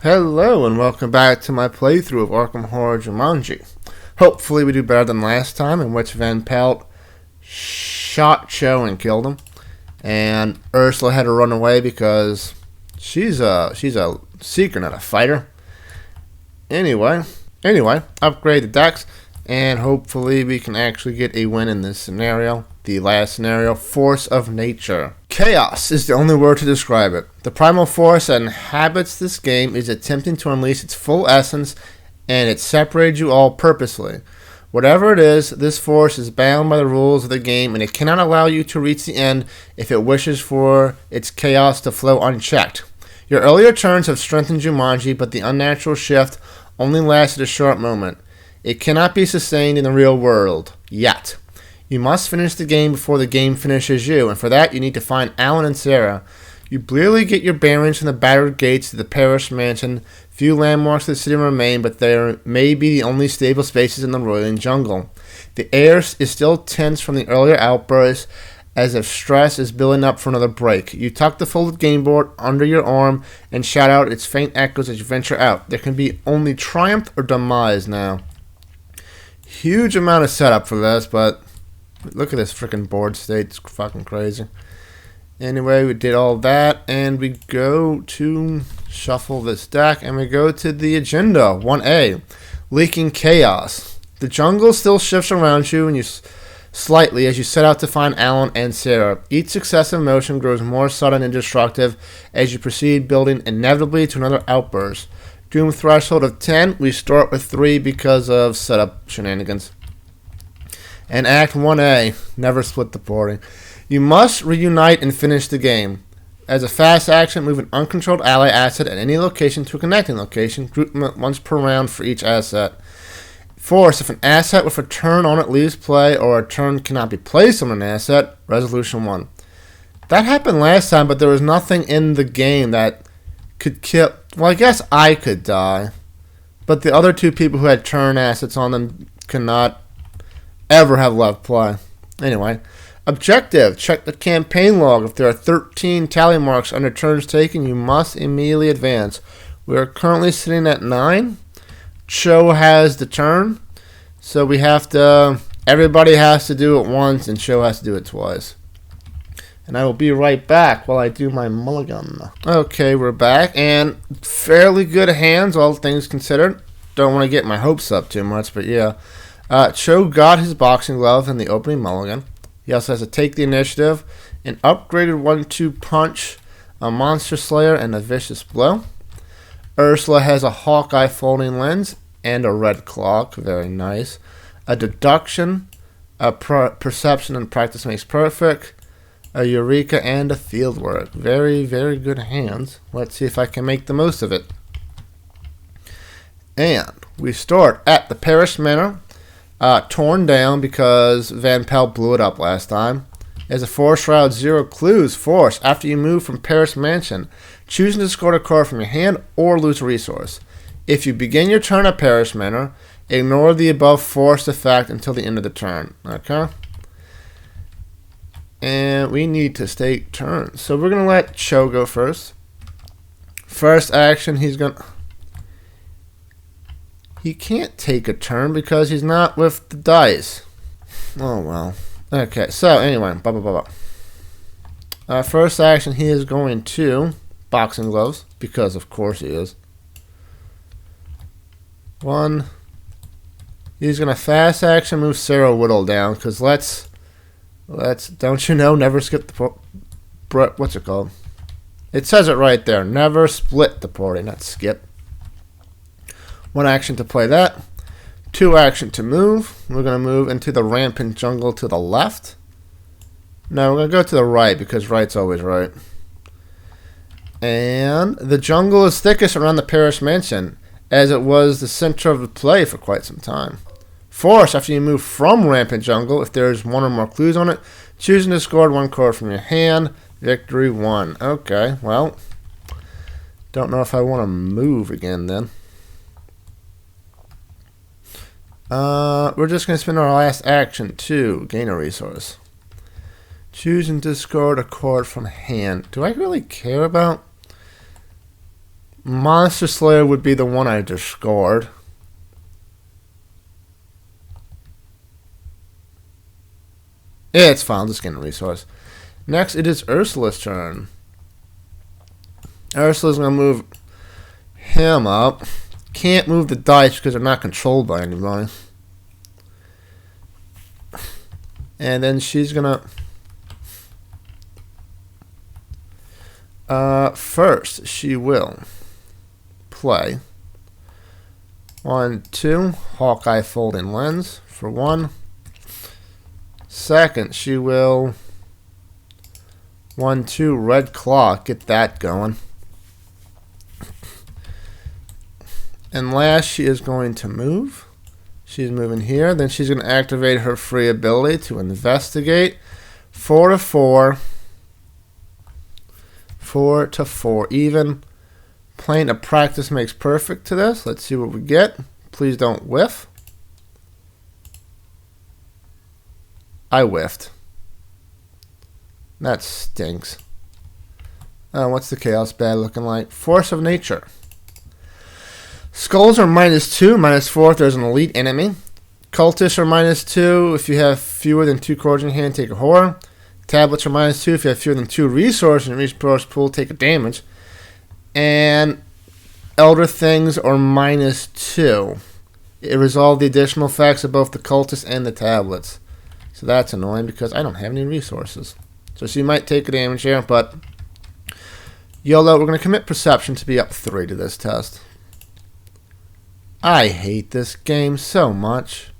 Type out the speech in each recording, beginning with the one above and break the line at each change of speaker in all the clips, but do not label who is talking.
Hello and welcome back to my playthrough of Arkham Horror Jumanji. Hopefully we do better than last time, in which Van Pelt shot Cho and killed him, and Ursula had to run away because she's a seeker, not a fighter. Anyway, upgrade the decks, and hopefully we can actually get a win in this scenario. The last scenario, Force of Nature. Chaos is the only word to describe it. The primal force that inhabits this game is attempting to unleash its full essence, and it separated you all purposely. Whatever it is, this force is bound by the rules of the game, and it cannot allow you to reach the end if it wishes for its chaos to flow unchecked. Your earlier turns have strengthened Jumanji, but the unnatural shift only lasted a short moment. It cannot be sustained in the real world, yet. You must finish the game before the game finishes you, and for that you need to find Alan and Sarah. You blearily get your bearings from the battered gates to the parish mansion. Few landmarks of the city remain, but there may be the only stable spaces in the roiling jungle. The air is still tense from the earlier outbursts, as if stress is building up for another break. You tuck the folded game board under your arm and shout out its faint echoes as you venture out. There can be only triumph or demise now. Huge amount of setup for this, but look at this freaking board state. It's fucking crazy. Anyway, we did all that, and we go to shuffle this deck, and we go to the agenda. 1A, Leaking Chaos. The jungle still shifts around you, and you slightly as you set out to find Alan and Sarah. Each successive motion grows more sudden and destructive as you proceed, building inevitably to another outburst. Doom threshold of 10. We start with 3 because of setup shenanigans. And Act 1A, never split the party. You must reunite and finish the game. As a fast action, move an uncontrolled ally asset at any location to a connecting location. Group them once per round for each asset. Force, if an asset with a turn on it leaves play or a turn cannot be placed on an asset, resolution 1. That happened last time, but there was nothing in the game that could kill. Well, I guess I could die, but the other two people who had turn assets on them cannot ever have left play. Anyway, objective, check the campaign log. If there are 13 tally marks under turns taken, you must immediately advance. We are currently sitting at 9. Cho has the turn, so we have to, everybody has to do it once, and Cho has to do it twice. And I will be right back while I do my mulligan. Okay, we're back, and fairly good hands, all things considered. Don't want to get my hopes up too much, but yeah. Cho got his boxing glove in the opening mulligan. He also has to take the initiative, an upgraded 1-2 punch, a monster slayer, and a vicious blow. Ursula has a Hawkeye folding lens and a red clock, very nice. A deduction, a perception and practice makes perfect, a Eureka, and a fieldwork. Very, very good hands. Let's see if I can make the most of it. And we start at the Parish Manor, torn down because Van Pelt blew it up last time. As a Force Shroud, 0 clues. Force, after you move from Paris Mansion, choosing to discard a card from your hand or lose a resource. If you begin your turn at Parish Manor, ignore the above forced effect until the end of the turn. Okay? And we need to stay turns. So we're going to let Cho go first. First action, he can't take a turn because he's not with the dice. Oh, well. Okay, so anyway, first action, he is going to boxing gloves, because of course he is. 1. He's going to fast action move Sarah Whittle down, because let's, don't you know, never skip the, what's it called? It says it right there, never split the party, not skip. 1 action to play that. 2 action to move. We're going to move into the rampant jungle to the left. No, we're going to go to the right because right's always right. And the jungle is thickest around the Parish Mansion, as it was the center of the play for quite some time. Force, after you move from rampant jungle, if there's 1 or more clues on it, choosing to discard 1 card from your hand. Victory 1. Okay, well, don't know if I want to move again then. We're just going to spend our last action to gain a resource. Choose and discard a card from hand. Do I really care about Monster Slayer would be the one I discard. Yeah, it's fine. I'm just getting a resource. Next, it is Ursula's turn. Ursula's going to move him up. Can't move the dice because they're not controlled by anybody. And then she's going to... first, she will play 1, 2, Hawkeye Folding Lens for 1. Second, she will 1, 2, Red Claw, get that going. And last, she is going to move. She's moving here. Then she's going to activate her free ability to investigate. 4 to 4. 4 to 4 even. Playing a practice makes perfect to this. Let's see what we get. Please don't whiff. I whiffed. That stinks. What's the Chaos Bad looking like? Force of Nature. Skulls are -2, -4 if there's an elite enemy. Cultists are -2 if you have fewer than 2 cards in your hand, take a horror. Tablets are -2 if you have fewer than 2 resources in your resource pool, take a damage. And Elder Things are -2. It resolves the additional effects of both the cultists and the tablets. So that's annoying because I don't have any resources. So she might take a damage here, but YOLO, we're going to commit Perception to be up 3 to this test. I hate this game so much.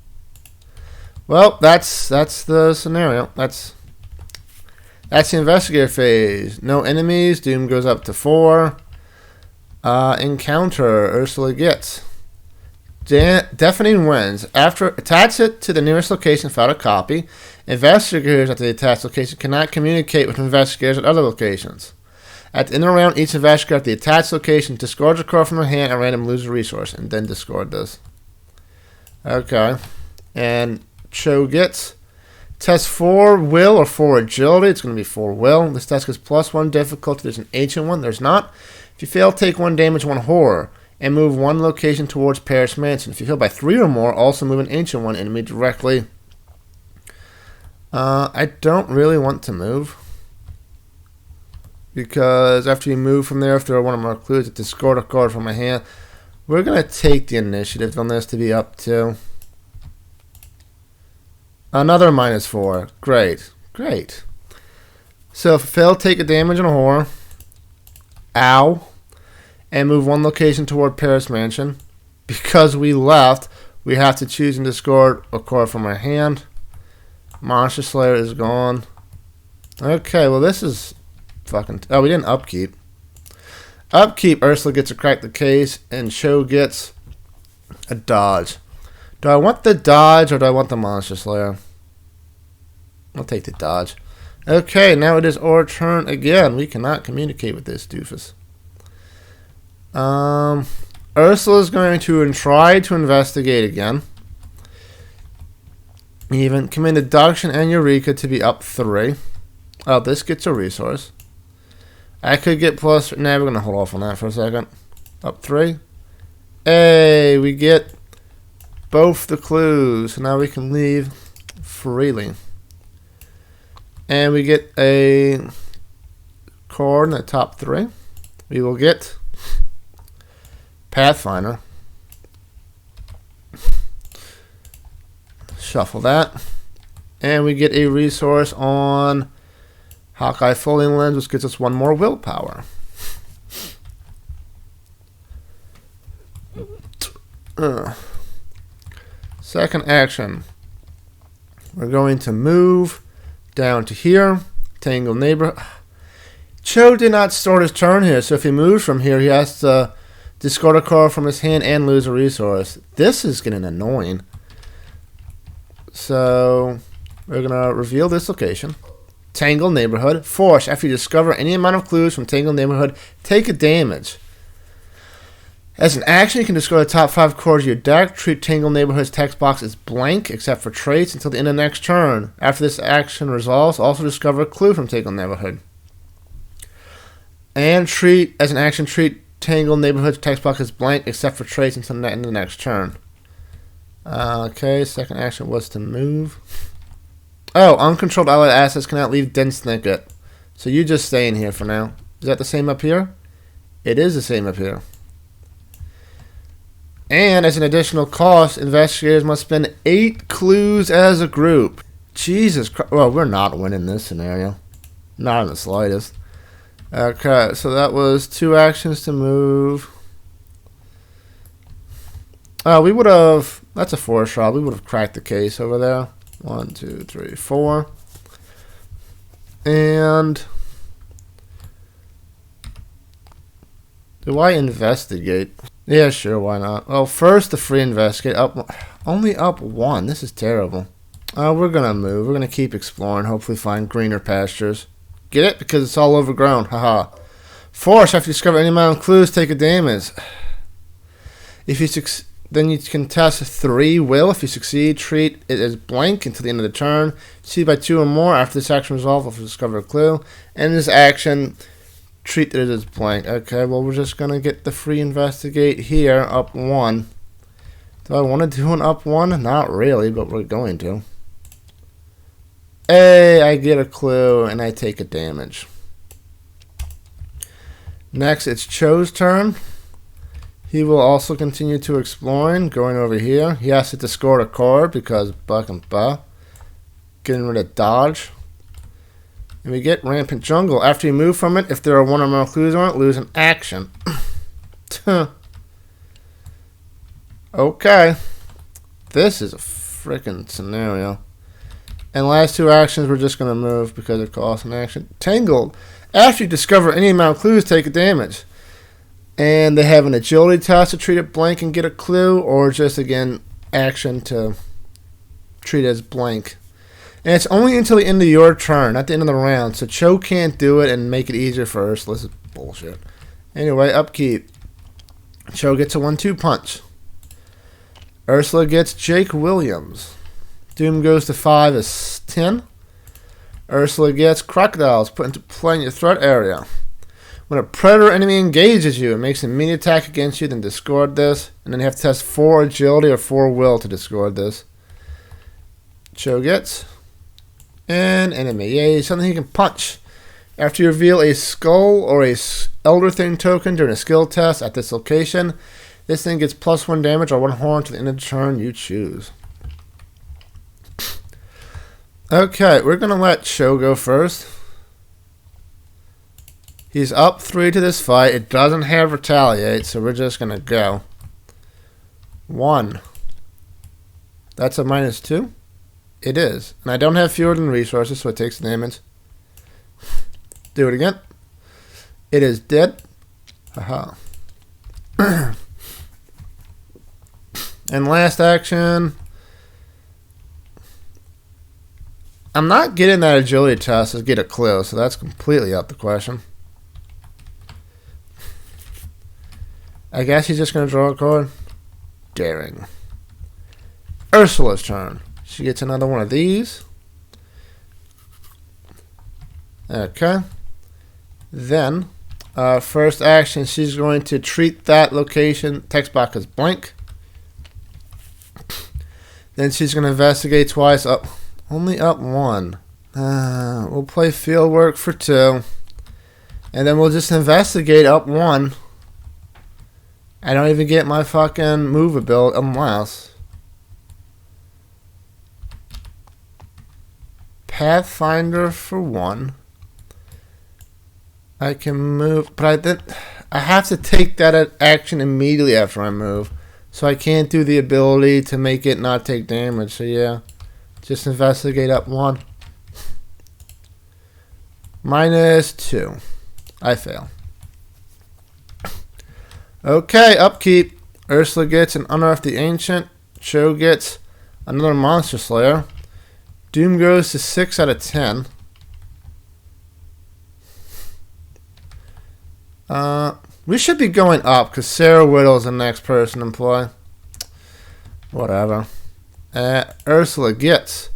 Well, that's the scenario. That's the investigator phase. No enemies. Doom goes up to 4. Encounter. Ursula gets. Deafening Winds. After attach it to the nearest location without a copy. Investigators at the attached location cannot communicate with investigators at other locations. At the end of the round, each investigator at the attached location discards a card from their hand and random lose a resource, and then discard this. Okay. And Cho gets test 4 will or 4 agility. It's going to be 4 will. This test gets +1 difficulty. There's an ancient one. There's not. If you fail, take 1 damage, 1 horror, and move 1 location towards Paris Mansion. If you fail by 3 or more, also move an ancient one enemy directly. I don't really want to move. Because after you move from there, if there are one of my clues, to discard a card from my hand. We're going to take the initiative on this to be up to. Another -4. Great. Great. So if I fail, take a damage and a horror. Ow. And move 1 location toward Paris Mansion. Because we left, we have to choose and discard a card from our hand. Monster Slayer is gone. Okay, well this is... Oh, we didn't upkeep. Upkeep, Ursula gets to crack the case, and Cho gets a dodge. Do I want the dodge, or do I want the Monster Slayer? I'll take the dodge. Okay, now it is our turn again. We cannot communicate with this doofus. Ursula is going to try to investigate again. Even command Deduction and Eureka to be up 3. Oh, this gets a resource. I could get plus... Nah, we're going to hold off on that for a second. Up 3. Hey, we get both the clues. So now we can leave freely. And we get a card in the top 3. We will get Pathfinder. Shuffle that. And we get a resource on... Hawkeye Folding Lens, which gets us 1 more willpower. Second action. We're going to move down to here. Tangle Neighbor. Cho did not start his turn here, so if he moves from here, he has to discard a card from his hand and lose a resource. This is getting annoying. So, we're going to reveal this location. Tangle Neighborhood. Force. After you discover any amount of clues from Tangle Neighborhood, take a damage. As an action, you can discard the top 5 cards of your deck. Treat Tangle Neighborhood's text box as blank, except for traits, until the end of the next turn. After this action resolves, also discover a clue from Tangle Neighborhood. And treat, as an action, treat Tangled neighborhood text box is blank except for trace until the end of the next turn. Okay, second action was to move. Oh, uncontrolled allied assets cannot leave dense thicket. So you just stay in here for now. Is that the same up here? It is the same up here. And as an additional cost, investigators must spend 8 clues as a group. Jesus Christ. Well, we're not winning this scenario. Not in the slightest. Okay, so that was 2 actions to move. We would have... That's a 4 shot. We would have cracked the case over there. 1, 2, 3, 4. And... do I investigate? Yeah, sure, why not? Well, first the free investigate. Only up 1. This is terrible. We're gonna move. We're gonna keep exploring. Hopefully find greener pastures. Get it? Because it's all overgrown. Haha. Force, after you discover any amount of clues, take a damage. If you then you can test 3 will. If you succeed, treat it as blank until the end of the turn. See by 2 or more after this action resolved if you discover a clue. And this action, treat it as blank. Okay, well, we're just going to get the free investigate here, up 1. Do I want to do an up 1? Not really, but we're going to. Hey, I get a clue, and I take a damage. Next, it's Cho's turn. He will also continue to exploring, going over here. He has to discard a card because buck and bah. Getting rid of dodge. And we get Rampant Jungle. After you move from it, if there are 1 or more clues on it, lose an action. Okay. This is a freaking scenario. And last 2 actions, we're just going to move because it costs an action. Tangled. After you discover any amount of clues, take a damage. And they have an agility test to treat it blank and get a clue, or just, again, action to treat it as blank. And it's only until the end of your turn, not the end of the round. So Cho can't do it and make it easier for Ursula. This is bullshit. Anyway, upkeep. Cho gets a 1-2 punch. Ursula gets Jake Williams. Doom goes to 5 as 10. Ursula gets Crocodiles put into play in your threat area. When a predator enemy engages you, it makes an immediate attack against you, then discard this. And then you have to test 4 agility or 4 will to discard this. Cho gets an enemy. Yay, something he can punch. After you reveal a skull or a Elder Thing token during a skill test at this location, this thing gets +1 damage or 1 horn to the end of the turn you choose. Okay, we're going to let Cho go first. He's up 3 to this fight. It doesn't have retaliate, so we're just going to go. 1. That's a -2? It is. And I don't have fewer than resources, so it takes damage. Do it again. It is dead. Haha. And last action. I'm not getting that agility test to get a clue, so that's completely out the question. I guess he's just going to draw a card. Daring. Ursula's turn. She gets another one of these. Okay. Then, first action, she's going to treat that location, text box as blank. Then she's going to investigate twice. Only up 1. We'll play field work for 2. And then we'll just investigate up 1. I don't even get my fucking move ability unless Pathfinder for 1. I can move, but I have to take that action immediately after I move. So I can't do the ability to make it not take damage. So yeah, just investigate up 1. -2. I fail. Okay, upkeep. Ursula gets an Unearth the Ancient. Cho gets another Monster Slayer. Doom goes to 6 out of 10. We should be going up because Sarah Whittle's the next person in play. Whatever. Ursula gets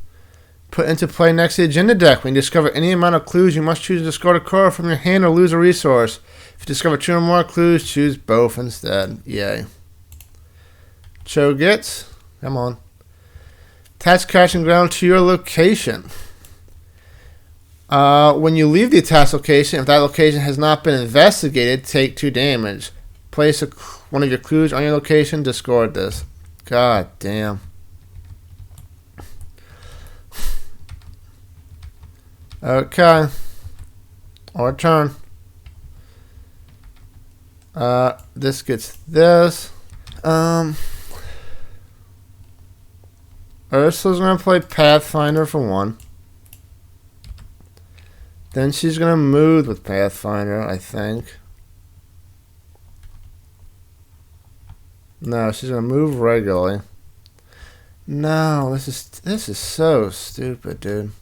put into play next to the agenda deck. When you discover any amount of clues, you must choose to discard a card from your hand or lose a resource. If you discover 2 or more clues, choose both instead. Yay. Cho gets, come on. Attach crashing ground to your location. When you leave the attached location, if that location has not been investigated, take 2 damage. Place one of your clues on your location, discard this. God damn. Okay. Our turn. This gets this. Ursula's gonna play Pathfinder for 1. Then she's gonna move with Pathfinder, I think. No, she's gonna move regularly. No, this is so stupid, dude.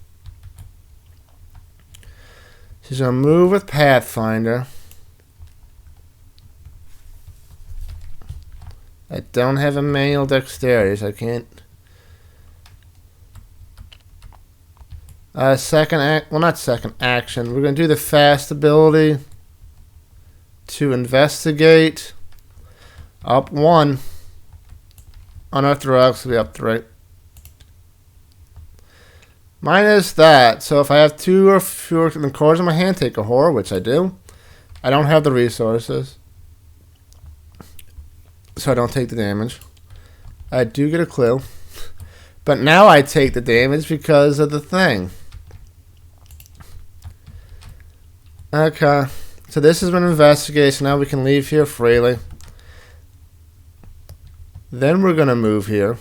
She's gonna move with Pathfinder. I don't have a manual dexterity, so I can't. Not second action. We're gonna do the fast ability to investigate. Up 1. Unorthodox will be up 3. Minus that. So if I have 2 or fewer cards in my hand, take a horror, which I do. I don't have the resources, so I don't take the damage. I do get a clue. But now I take the damage because of the thing. Okay. So this has been investigated, so now we can leave here freely. Then we're going to move here.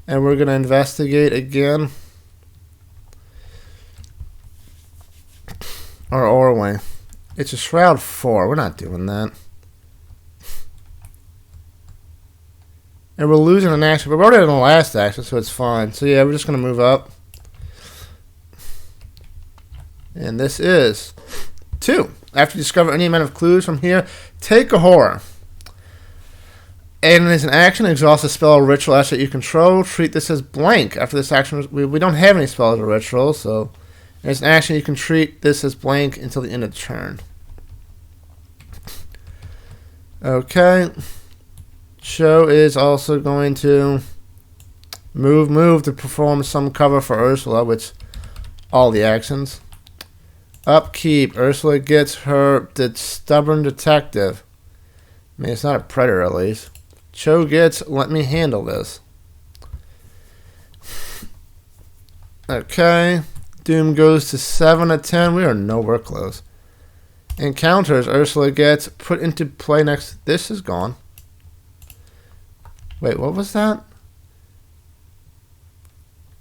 And we're going to investigate again. Or way. It's a Shroud 4. We're not doing that. And we're losing an action. But we're already in the last action, so it's fine. So yeah, we're just going to move up. And this is 2. After you discover any amount of clues from here, take a horror. And as an action, exhaust a spell or ritual asset you control. Treat this as blank. After this action, we don't have any spells or rituals, so as an action, you can treat this as blank until the end of the turn. Okay. Cho is also going to move to perform some cover for Ursula, which all the actions. Upkeep. Ursula gets her the stubborn detective. I mean, it's not a predator at least. Cho gets, let me handle this. Okay. Doom goes to 7 of 10. We are nowhere close. Encounters. Ursula gets put into play next. This is gone. Wait, what was that?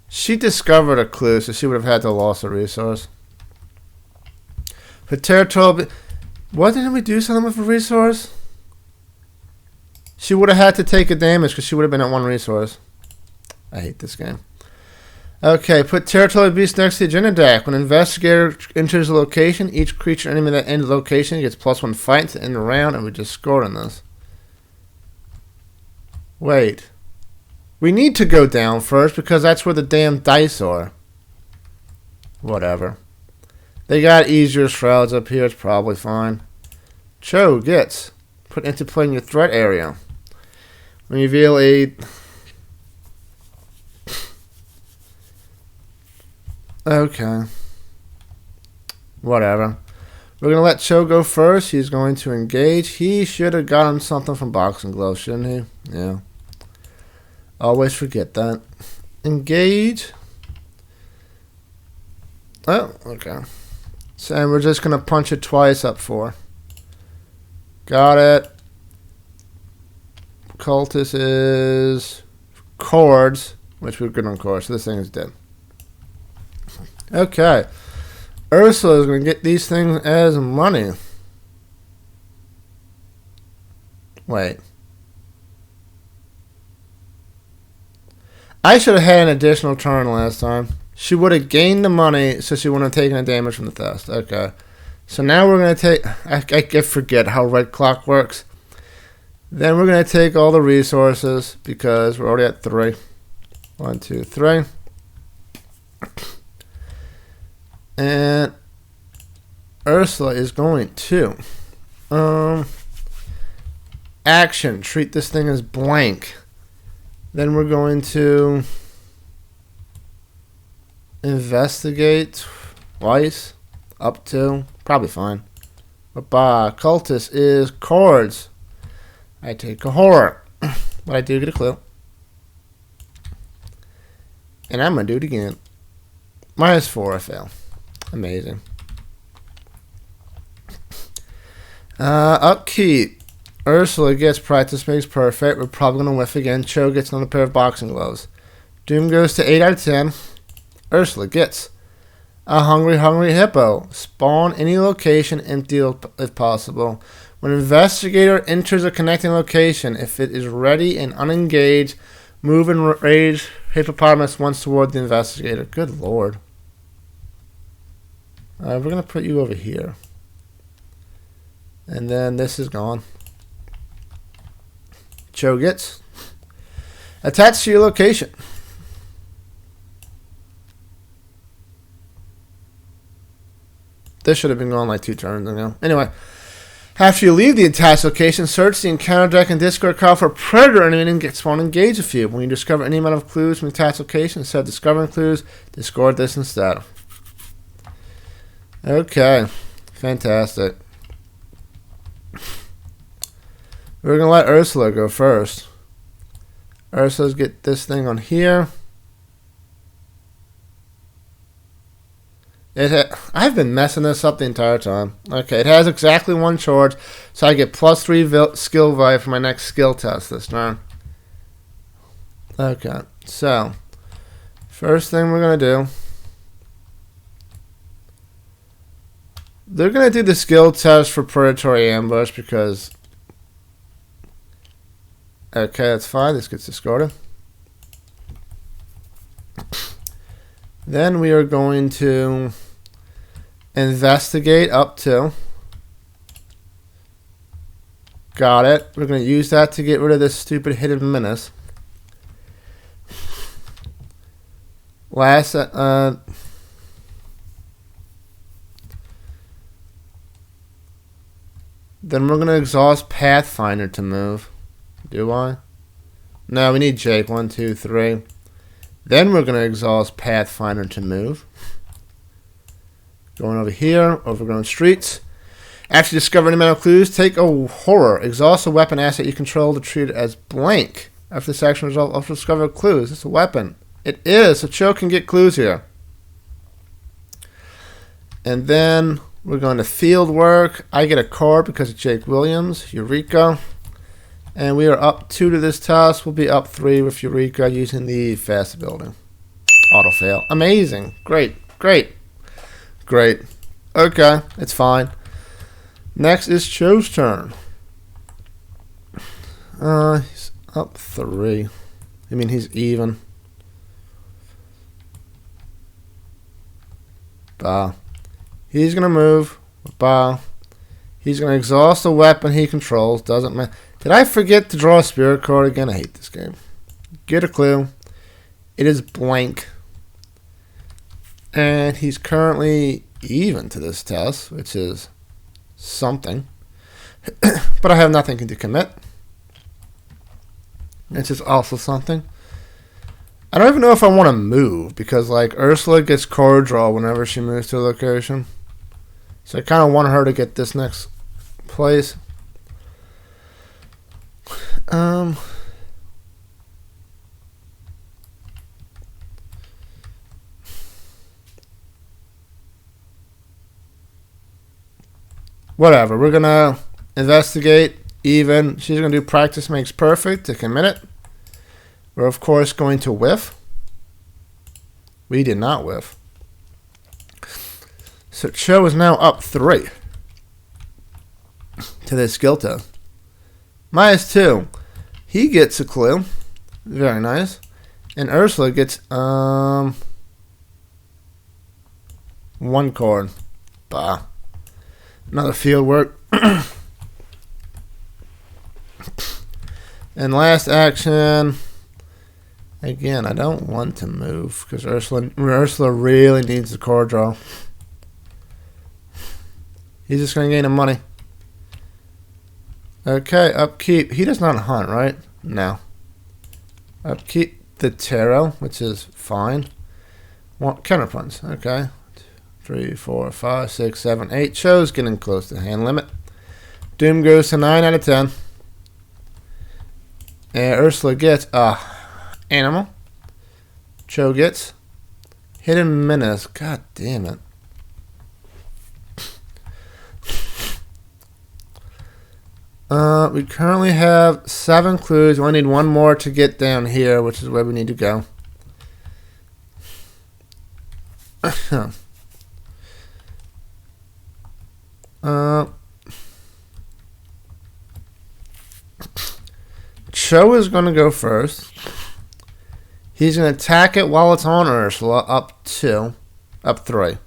She discovered a clue, so she would have had to lost a resource. For territorial. What didn't we do something with a resource? She would have had to take a damage because she would have been at 1 resource. I hate this game. Okay, put territorial beast next to the agenda deck. When an investigator enters a location, each creature enemy that enters the location gets +1 fight to end the round, and we just scored on this. Wait. We need to go down first because that's where the damn dice are. Whatever. They got easier shrouds up here. It's probably fine. Cho gets put into play in your threat area. Reveal a... Okay. Whatever. We're going to let Cho go first. He's going to engage. He should have gotten something from Boxing Gloves, shouldn't he? Yeah. Always forget that. Engage. Oh, okay. So, and we're just going to punch it twice up 4. Got it. Cultist is cords, which we're good on cords, so this thing is dead. Okay. Ursula is going to get these things as money. Wait. I should have had an additional turn last time. She would have gained the money, so she wouldn't have taken the damage from the theft. Okay. So now we're going to take... I forget how red clock works. Then we're going to take all the resources because we're already at 3. 1, 2, 3. And Ursula is going to action. Treat this thing as blank. Then we're going to investigate twice. Up to. Probably fine. But cultist is chords. I take a horror. But I do get a clue. And I'm going to do it again. -4, I fail. Amazing. Upkeep. Ursula gets practice makes perfect. We're probably going to whiff again. Cho gets another pair of boxing gloves. Doom goes to 8 out of 10. Ursula gets a hungry hippo. Spawn any location empty if possible. When an investigator enters a connecting location, if it is ready and unengaged, move and rage hippopotamus once toward the investigator. Good lord. We're going to put you over here. And then this is gone. Cho gets attached to your location. This should have been gone like 2 turns ago. Anyway, after you leave the attached location, search the encounter deck and discard card for predator enemy and get spawn engage a few. When you discover any amount of clues from the attached location, instead of discovering clues, discard this instead. Okay, fantastic. We're going to let Ursula go first. Ursula's get this thing on here. I've been messing this up the entire time. Okay, it has exactly 1 charge, so I get +3 skill value for my next skill test this turn. Okay, so first thing we're going to do, they're going to do the skill test for predatory ambush because, okay, that's fine. This gets discarded. Then we are going to investigate up to. Got it. We're going to use that to get rid of this stupid hidden menace. Last, then we're going to exhaust Pathfinder to move. Do I? No, we need Jake. 1, 2, 3. Then we're going to exhaust Pathfinder to move. Going over here, overgrown streets. After you discover any amount of clues, take a horror. Exhaust a weapon asset you control to treat it as blank. After this action result, after discover clues. It's a weapon. It is. So Cho can get clues here. And then we're going to field work. I get a card because of Jake Williams. Eureka. And we are up 2 to this task. We'll be up 3 with Eureka using the fast ability. Auto fail. Amazing. Great. Great. Great. Okay. It's fine. Next is Cho's turn. He's up 3. I mean, he's even. Bah. He's going to move. Bah. He's going to exhaust a weapon he controls. Doesn't matter. Did I forget to draw a spirit card again? I hate this game. Get a clue. It is blank. And he's currently even to this test, which is something. But I have nothing to commit. Which is also something. I don't even know if I want to move, because like Ursula gets card draw whenever she moves to a location. So I kind of want her to get this next place. Whatever. We're going to investigate even. She's going to do practice makes perfect. Take a minute. We're, of course, going to whiff. We did not whiff. So Cho is now up 3 to this skill test. -2. He gets a clue. Very nice. And Ursula gets 1 card. Bah. Another field work. And last action. Again, I don't want to move because Ursula really needs the card draw. He's just going to gain the money. Okay, upkeep. He does not hunt, right? No. Upkeep the tarot, which is fine. Counterpunch. Okay. 3, 4, 5, 6, 7, 8 shows. Getting close to the hand limit. Doom goes to 9 out of 10. And Ursula gets animal. Cho gets hidden menace. God damn it. We currently have 7 clues. We only need 1 more to get down here, which is where we need to go. Cho is going to go first. He's going to attack it while it's on Ursula. Up 2. Up 3.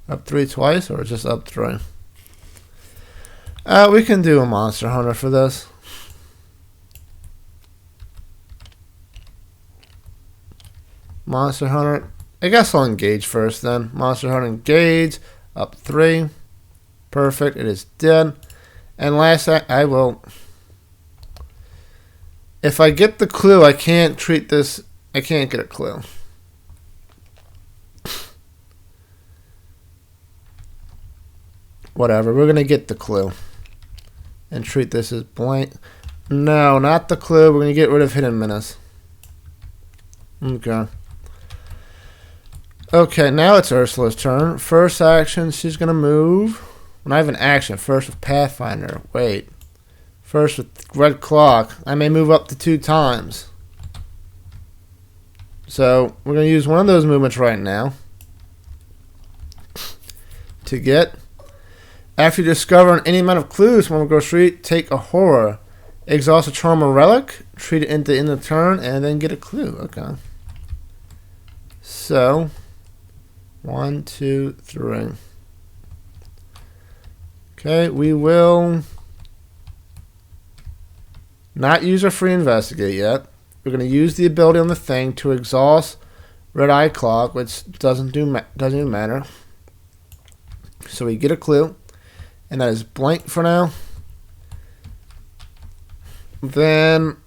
Up 3 twice, or just up 3? We can do a Monster Hunter for this. Monster Hunter. I guess I'll engage first then. Monster Hunter engage. Up 3. Perfect. It is dead. And last, I will... If I get the clue, I can't treat this... I can't get a clue. Whatever. We're going to get the clue. And treat this as blank. No, not the clue. We're going to get rid of hidden menace. Okay. Okay, now it's Ursula's turn. First action, she's going to move. Well, not even action. First with Pathfinder. Wait. First with Red Clock. I may move up to 2 times. So, we're going to use one of those movements right now. To get... After you discover any amount of clues from Go Street, take a horror. Exhaust a charm or relic. Treat it into in the turn, and then get a clue. Okay. So, 1, 2, 3. Okay, we will not use our free investigate yet. We're going to use the ability on the thing to exhaust Red Eye Clock, which doesn't even matter. So we get a clue. And that is blank for now. Then,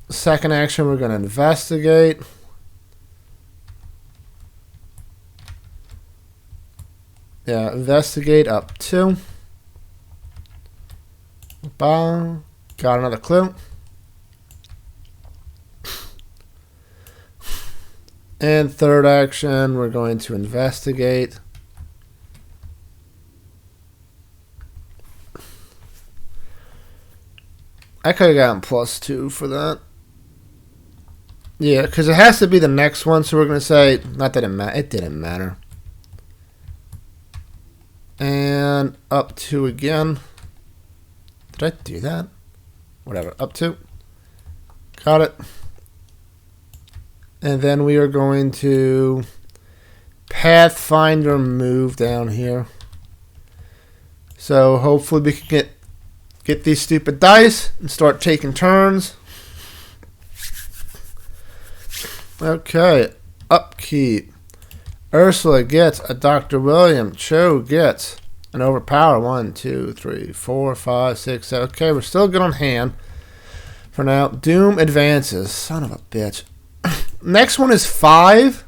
second action, we're going to investigate. Yeah, investigate up 2. Bang. Got another clue. And third action, we're going to investigate. I could have gotten +2 for that. Yeah, because it has to be the next one, so we're going to say, not that it didn't matter. And up 2 again. Did I do that? Whatever, up 2. Got it. And then we are going to Pathfinder move down here. So hopefully we can get these stupid dice and start taking turns. Okay, upkeep. Ursula gets a Dr. William. Cho gets an overpower. 1, 2, 3, 4, 5, 6, 7. Okay, we're still good on hand for now. Doom advances. Son of a bitch. Next one is 5.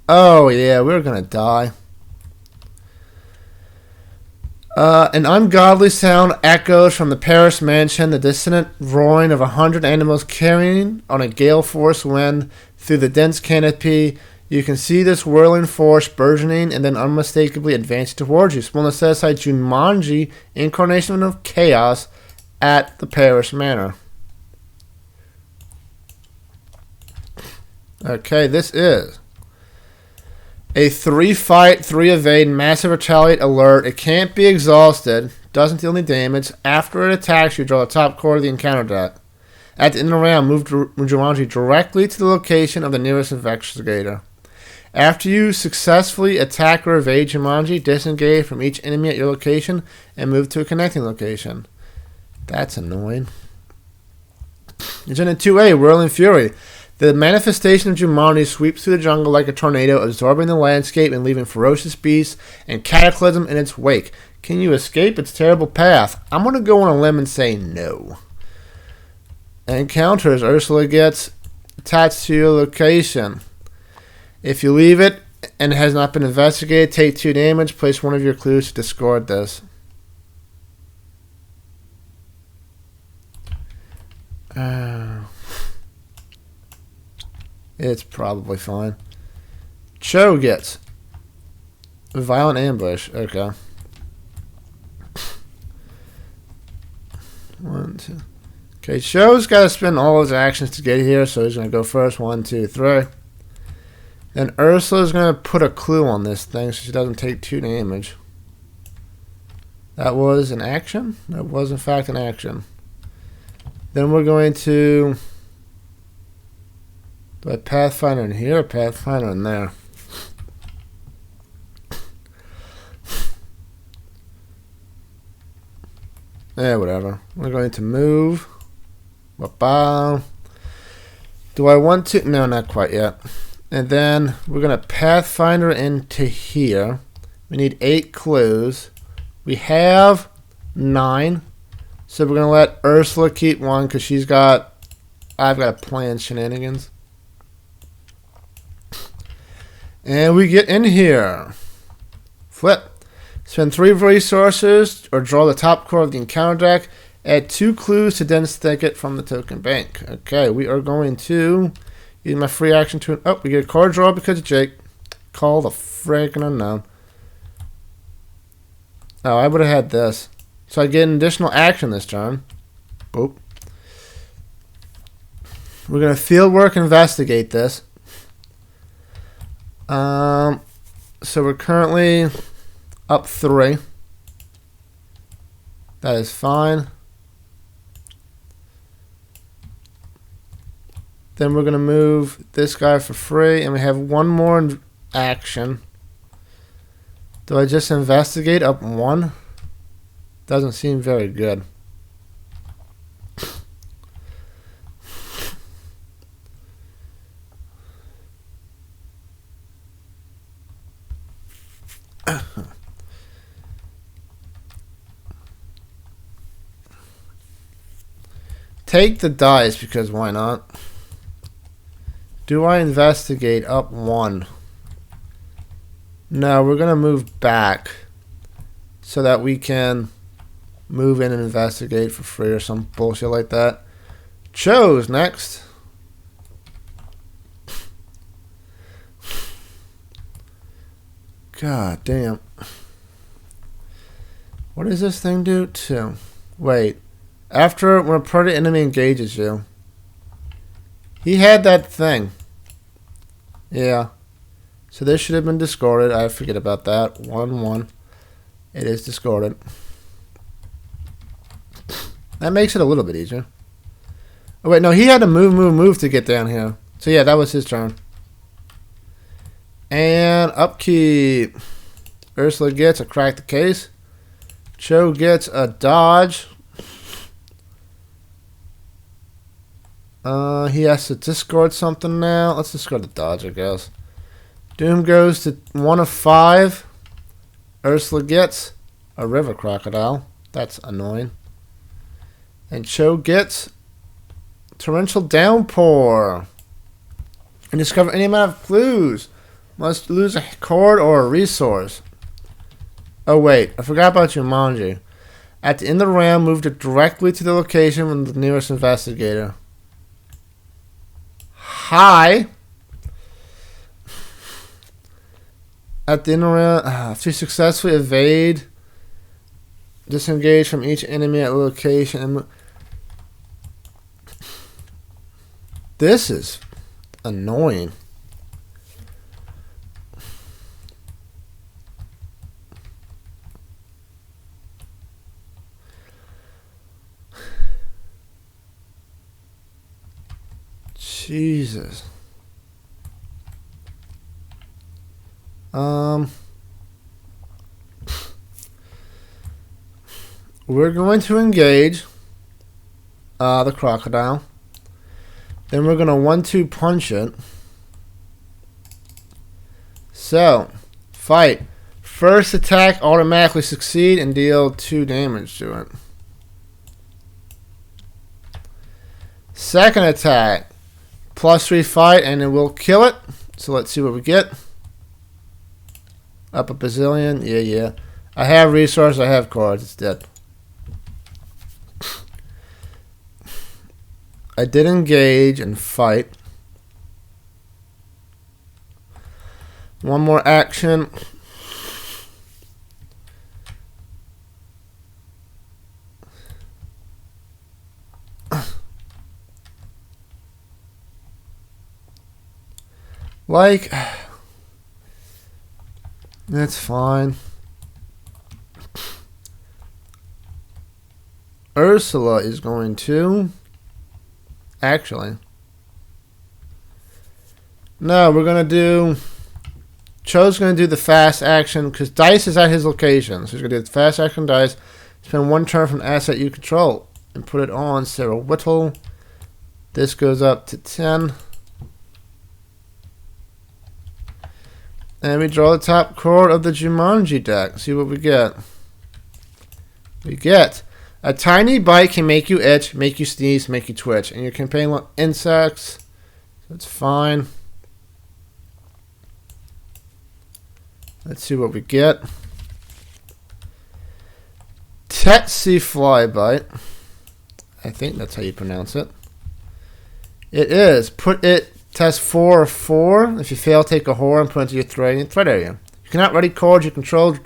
Oh, yeah, we're going to die. An ungodly sound echoes from the Paris mansion, the dissonant roaring of 100 animals carrying on a gale force wind through the dense canopy. You can see this whirling force burgeoning and then unmistakably advancing towards you. Spawner set aside Jumanji, incarnation of chaos, at the Paris Manor. Okay, this is a 3 fight, 3 evade, massive retaliate alert. It can't be exhausted. Doesn't deal any damage. After it attacks you, draw the top card of the encounter deck. At the end of the round, move Jumanji directly to the location of the nearest investigator. After you successfully attack or evade Jumanji, disengage from each enemy at your location and move to a connecting location. That's annoying. Agenda 2A, Whirling Fury. The manifestation of Jumanji sweeps through the jungle like a tornado, absorbing the landscape and leaving ferocious beasts and cataclysm in its wake. Can you escape its terrible path? I'm going to go on a limb and say no. Encounters. Ursula gets attached to your location. If you leave it and it has not been investigated, take 2 damage. Place one of your clues to discard this. It's probably fine. Cho gets a violent ambush. Okay. 1, 2. Okay, Cho's got to spend all his actions to get here, so he's going to go first. 1, 2, 3. Then Ursula's going to put a clue on this thing so she doesn't take 2 damage. That was an action? That was, in fact, an action. Then we're going to... Do I Pathfinder in here or Pathfinder in there? Yeah, whatever. We're going to move. Ba-ba. Do I want to? No, not quite yet. And then we're going to Pathfinder into here. We need 8 clues. We have 9. So we're going to let Ursula keep 1 because she's got... I've got to plan shenanigans. And we get in here. Flip. Spend 3 resources or draw the top card of the encounter deck. Add 2 clues to dense thicket from the token bank. Okay, we are going to use my free action to... Oh, we get a card draw because of Jake. Call the freaking unknown. Oh, I would have had this. So I get an additional action this turn. Boop. We're going to fieldwork investigate this. So we're currently up 3. That is fine. Then we're going to move this guy for free, and we have 1 more action. Do I just investigate up 1? Doesn't seem very good. Take the dice because why not? Do I investigate up 1? No, we're going to move back so that we can move in and investigate for free or some bullshit like that. Cho's next. God damn. What does this thing do to? Wait. After when a party enemy engages you. He had that thing. Yeah. So this should have been discarded. I forget about that. 1/1. It is discarded. That makes it a little bit easier. Oh wait, no, he had to move to get down here. So yeah, that was his turn. And upkeep. Ursula gets a crack the case. Cho gets a dodge. He has to discard something now. Let's discard the dodge, I guess. Doom goes to 1 of 5. Ursula gets a river crocodile. That's annoying. And Cho gets torrential downpour. And discover any amount of clues. Must lose a card or a resource. Oh wait, I forgot about Jumanji. At the end of the round, move it directly to the location with the nearest investigator. Hi. At the end of the round, to successfully evade, disengage from each enemy at a location. This is annoying. Jesus. We're going to engage the crocodile. Then we're going to 1-2 punch it. So, fight. First attack automatically succeed and deal 2 damage to it. Second attack, +3 fight and it will kill it. So let's see what we get. Up a bazillion. Yeah. I have resources, I have cards, it's dead. I did engage and fight. One more action. Like, that's fine. Ursula is going to... Actually. No, we're going to do... Cho's going to do the fast action because Dice is at his location. So he's going to do the fast action Dice. Spend 1 turn from an asset you control and put it on Sarah Whittle. This goes up to 10. And we draw the top card of the Jumanji deck. See what we get. We get a tiny bite can make you itch, make you sneeze, make you twitch. And your companion insects. That's fine. Let's see what we get. Tsetse fly bite. I think that's how you pronounce it. It is. Put it test 4 or 4. If you fail, take a horror and put it into your threat area. You cannot ready cards you control,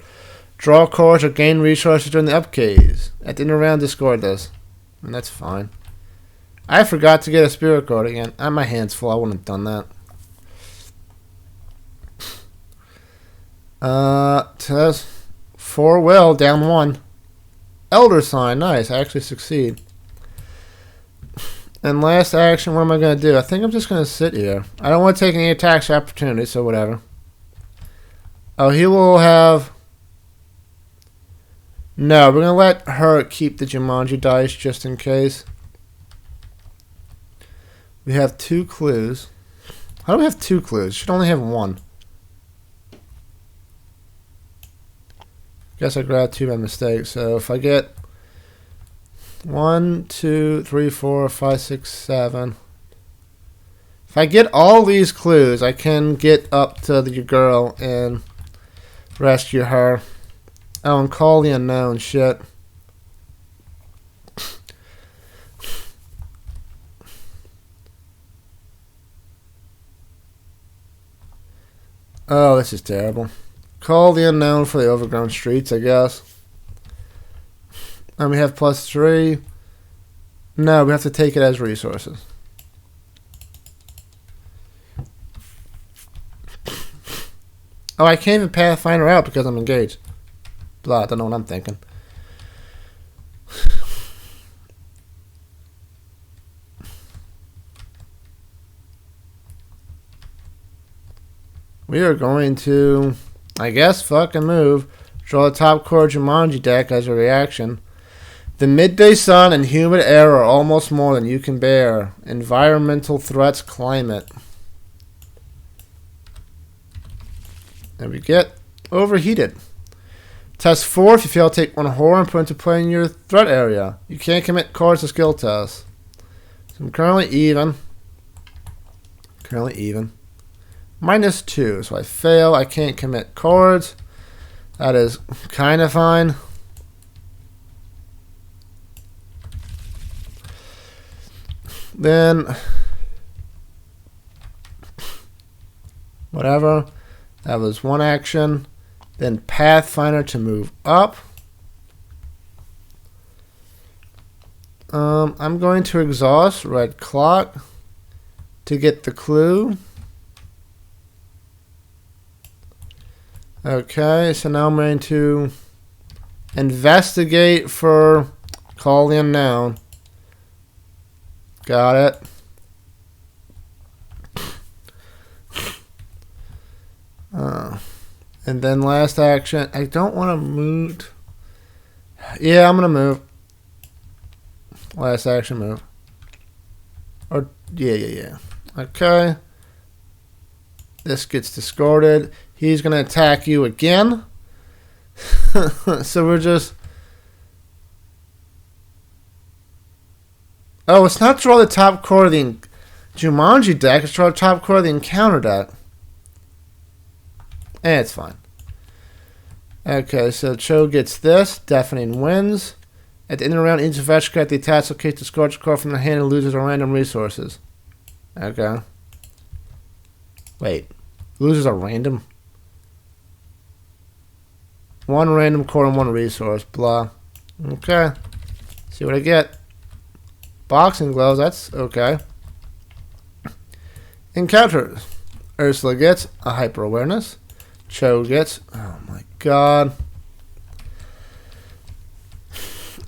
draw cards, or gain resources during the upkeys. At the end of the round, discard this. And that's fine. I forgot to get a spirit card again. My hand's full. I wouldn't have done that. Test 4 will, down 1. Elder Sign, nice. I actually succeed. And last action, what am I going to do? I think I'm just going to sit here. I don't want to take any attacks or opportunities, so whatever. Oh, he will have... No, we're going to let her keep the Jumanji dice just in case. We have 2 clues. How do we have 2 clues? Should only have 1. Guess I grabbed 2 by mistake. So if I get 1, 2, 3, 4, 5, 6, 7. If I get all these clues, I can get up to the girl and rescue her. Oh, and call the unknown. Shit. Oh, this is terrible. Call the unknown for the overgrown streets, I guess. And we have +3. No, we have to take it as resources. Oh, I can't even Pathfinder out because I'm engaged. Blah, I don't know what I'm thinking. We are going to, I guess, fucking move. Draw the top card Jumanji deck as a reaction. The midday sun and humid air are almost more than you can bear. Environmental threats, climate. And we get overheated. Test 4. If you fail, take 1 horror and put into play in your threat area. You can't commit cards to skill tests. So I'm currently even. -2. So I fail. I can't commit cards. That is kind of fine. Then, whatever. That was 1 action. Then Pathfinder to move up. I'm going to exhaust Red Clock to get the clue. Okay, so now I'm going to investigate for Call the Unknown. Got it. And then last action. I don't want to move. Yeah, I'm going to move. Last action move. Or Yeah. Okay. This gets discarded. He's going to attack you again. So we're just... Oh, it's not draw the top card of the Jumanji deck. It's draw the top card of the encounter deck. It's fine. Okay, so Cho gets this. Deafening Winds. At the end of the round, each Veshka at the attached location discards a card from the hand and loses a random resources. Okay. Wait. Loses a random? One random card and one resource. Blah. Okay. See what I get. Boxing gloves. That's okay. Encounters. Ursula gets a hyper awareness. Cho gets... Oh my god.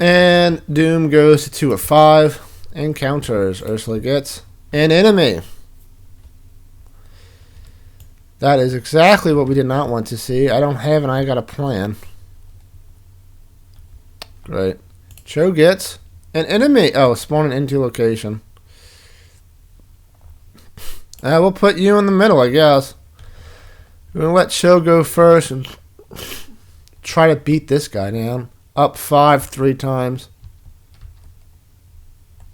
And Doom goes to 2 of 5. Encounters. Ursula gets an enemy. That is exactly what we did not want to see. I don't have and I got a plan. Great. Cho gets an enemy. Oh, spawning into location. We'll put you in the middle, I guess. We're going to let Cho go first and try to beat this guy down. Up 5 3 times.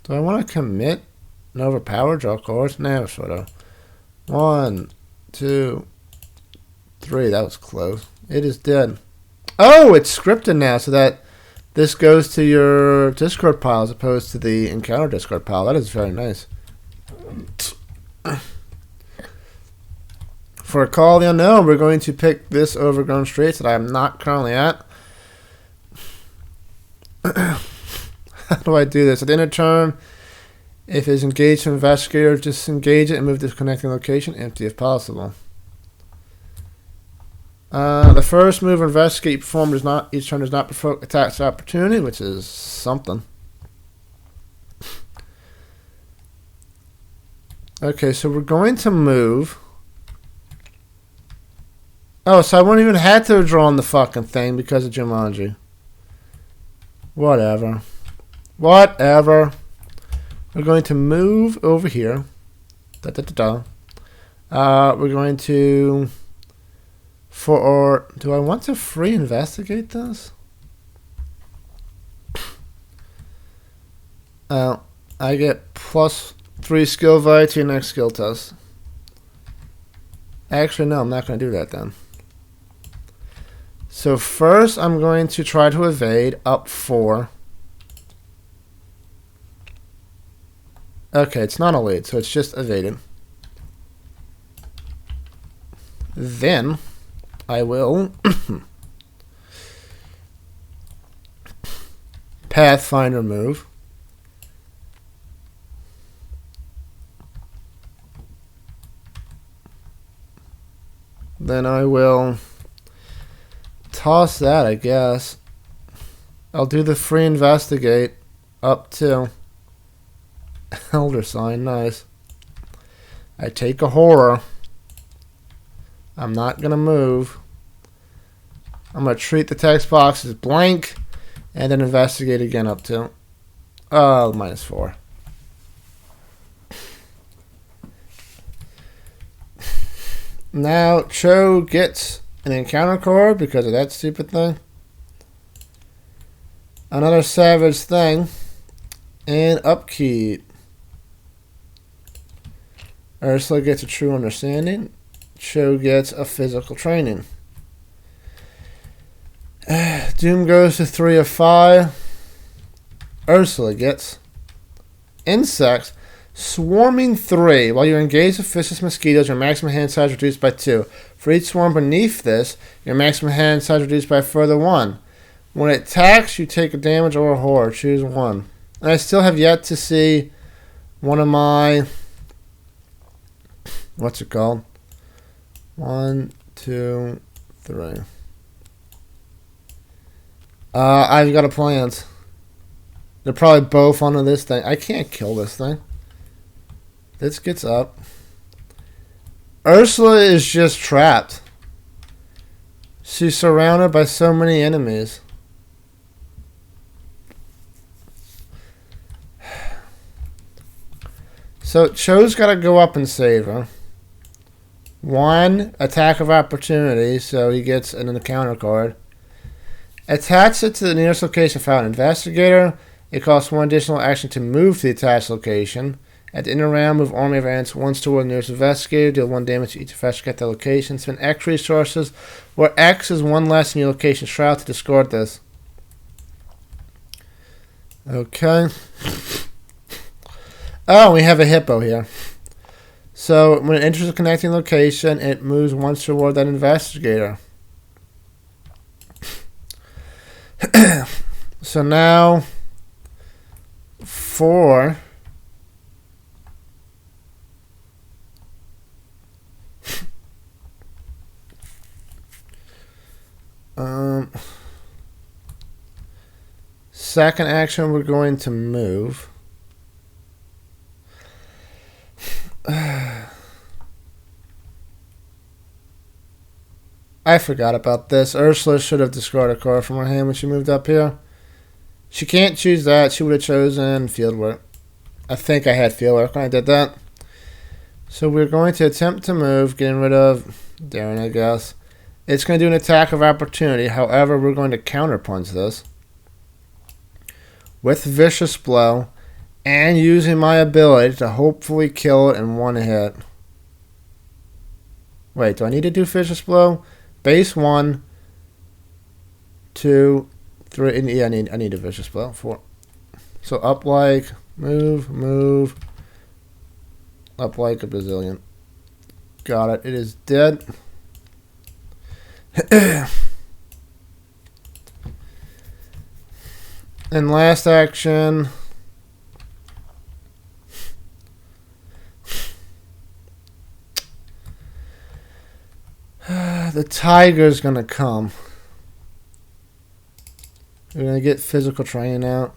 Do I want to commit and overpower? Draw cards? No, sort of. 1, 2, 3. That was close. It is dead. Oh, it's scripted now so that this goes to your discard pile as opposed to the encounter discard pile. That is very nice. For a Call of the Unknown, we're going to pick this Overgrown Straits that I am not currently at. How do I do this? At the end of turn, if it's engaged to investigator, disengage it and move to the connecting location empty if possible. The first move investigate you perform does not each turn does not provoke attacks of opportunity, which is something. Okay, so we're going to move. Oh, so I wouldn't even have to draw on the fucking thing because of Jumanji. Whatever. Whatever. We're going to move over here. We're going to... do I want to free investigate this? I get +3 skill value to your next skill test. Actually, no, I'm not going to do that then. So first, I'm going to try to evade up 4. Okay, it's not a lead, so it's just evading. Then I will Pathfinder move. Then I will toss that, I guess. I'll do the free investigate up to Elder Sign. Nice. I take a horror. I'm not going to move. I'm going to treat the text box as blank and then investigate again up to -4. Now Cho gets an encounter card because of that stupid thing. Another savage thing. And upkeep. Ursula gets a true understanding. Cho gets a physical training. Doom goes to 3 of 5. Ursula gets insects. Swarming 3. While you're engaged with vicious mosquitoes, your maximum hand size reduced by 2. For each swarm beneath this, your maximum hand size reduced by a further 1. When it attacks, you take a damage or a horror. Choose 1. And I still have yet to see one of my... What's it called? 1, 2, 3. I've got a plant. They're probably both onto this thing. I can't kill this thing. This gets up. Ursula is just trapped. She's surrounded by so many enemies. So Cho's got to go up and save her. 1 attack of opportunity, so he gets an encounter card. Attach it to the nearest location found. Investigator. It costs 1 additional action to move to the attached location. At the end of the round, move army of ants once toward the nearest investigator. Deal 1 damage to each investigator at the location. Spend X resources, where X is 1 less than your location shroud to discard this. Okay. Oh, we have a hippo here. So when it enters a connecting location, it moves once toward that investigator. So now 4. Second action, we're going to move. I forgot about this. Ursula should have discarded a card from her hand when she moved up here. She can't choose that. She would have chosen field work. I think I had field work when I did that. So we're going to attempt to move, getting rid of Darren, I guess. It's going to do an attack of opportunity. However, we're going to counterpunch this with Vicious Blow and using my ability to hopefully kill it in 1 hit. Wait, do I need to do Vicious Blow? Base 1, 2, 3. Yeah, I need a Vicious Blow. 4. So up like, move. Up like a bazillion. Got it. It is dead. And last action. The tiger's gonna come. We're gonna get physical training out.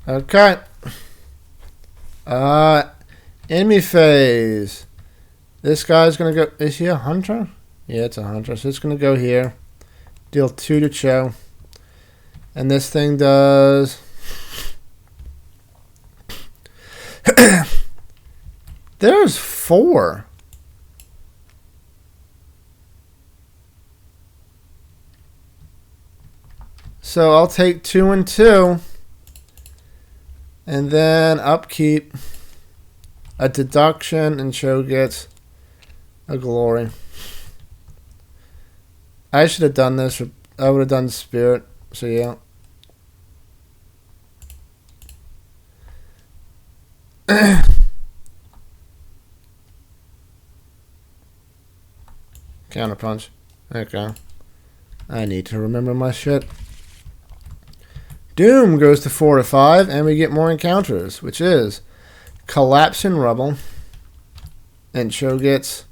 Okay. Enemy phase. This guy's gonna go. Is he a hunter? Yeah, it's a hunter. So it's gonna go here. Deal 2 to Cho. And this thing does. There's 4. So I'll take 2 and 2. And then upkeep. A deduction, and Cho gets a glory. I should have done this. I would have done spirit. So yeah. Counterpunch. Okay. I need to remember my shit. Doom goes to 4 to 5, and we get more encounters, which is Collapse in Rubble. And Cho gets.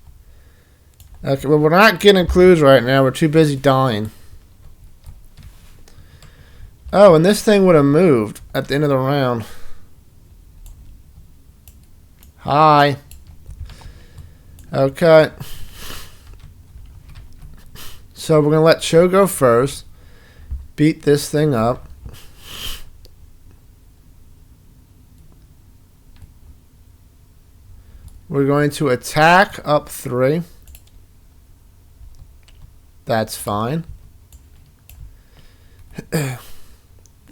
Okay, well, we're not getting clues right now. We're too busy dying. Oh, and this thing would have moved at the end of the round. Hi. Okay. So we're going to let Cho go first. Beat this thing up. We're going to attack up 3. That's fine.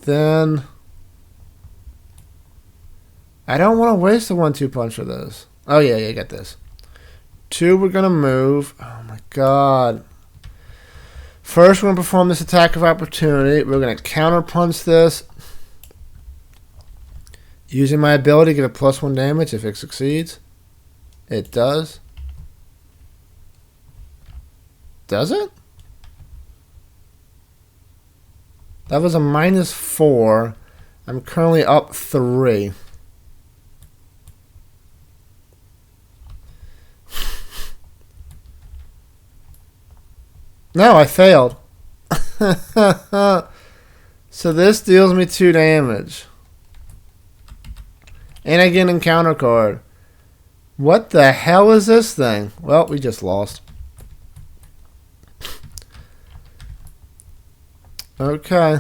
Then I don't want to waste the 1-2 punch for this. Oh yeah, get this. 2, we're gonna move. Oh my god. First, we're gonna perform this attack of opportunity. We're gonna counter punch this. Using my ability, get a +1 damage if it succeeds. It does. Does it? That was a -4. I'm currently up 3. No, I failed. So this deals me 2 damage. And I get an encounter card. What the hell is this thing? Well, we just lost. Okay.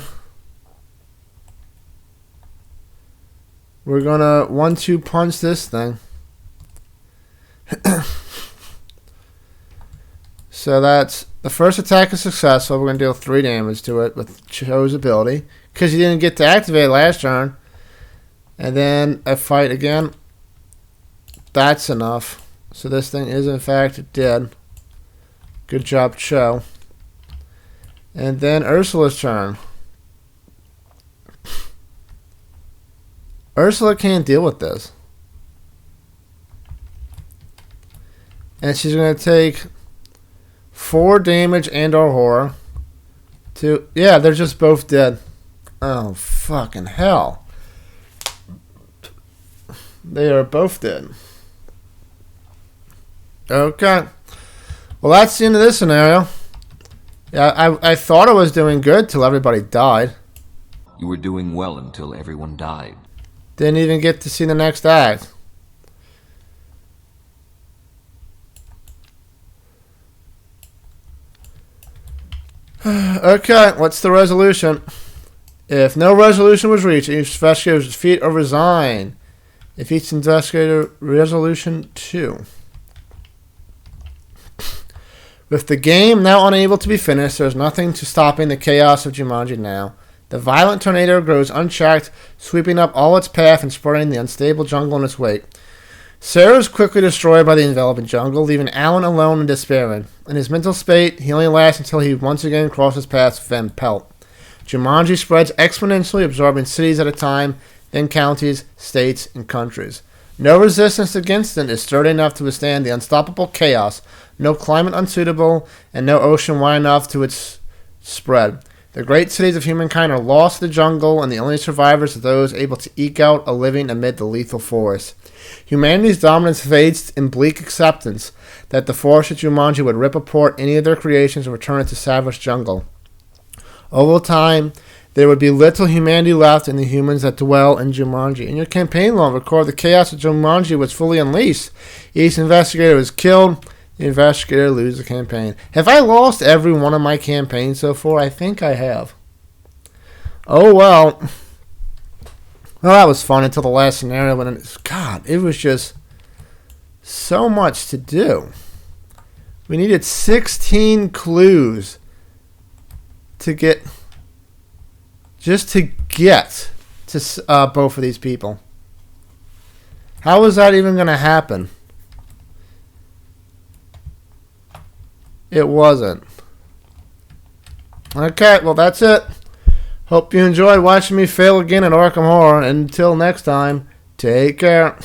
We're going to 1-2 punch this thing. So that's the first attack is successful. We're going to deal 3 damage to it with Cho's ability. Because you didn't get to activate it last turn. And then a fight again. That's enough. So this thing is in fact dead. Good job, Cho. And then Ursula's turn. Ursula can't deal with this. And she's going to take 4 damage and or horror. Yeah, they're just both dead. Oh, fucking hell. They are both dead. Okay. Well, that's the end of this scenario. Yeah, I thought I was doing good till everybody died.
You were doing well until everyone died.
Didn't even get to see the next act. Okay, what's the resolution? If no resolution was reached, each investigator should defeat or resign. If each investigator, resolution 2. With the game now unable to be finished, there is nothing to stopping the chaos of Jumanji now. The violent tornado grows unchecked, sweeping up all its path and spreading the unstable jungle in its wake. Sarah is quickly destroyed by the enveloping jungle, leaving Alan alone and despairing. In his mental state, he only lasts until he once again crosses paths with Van Pelt. Jumanji spreads exponentially, absorbing cities at a time, then counties, states, and countries. No resistance against it is sturdy enough to withstand the unstoppable chaos, no climate unsuitable, and no ocean wide enough to its spread. The great cities of humankind are lost to the jungle, and the only survivors are those able to eke out a living amid the lethal forest. Humanity's dominance fades in bleak acceptance that the forest of Jumanji would rip apart any of their creations and return it to savage jungle. Over time, there would be little humanity left in the humans that dwell in Jumanji. In your campaign log, record the chaos of Jumanji was fully unleashed. Each investigator was killed. The investigator loses the campaign. Have I lost every one of my campaigns so far? I think I have. Oh, well. Well, that was fun until the last scenario. God, it was just so much to do. We needed 16 clues to get... Just to get to both of these people. How was that even going to happen? It wasn't. Okay, well that's it. Hope you enjoyed watching me fail again at Arkham Horror. Until next time, take care.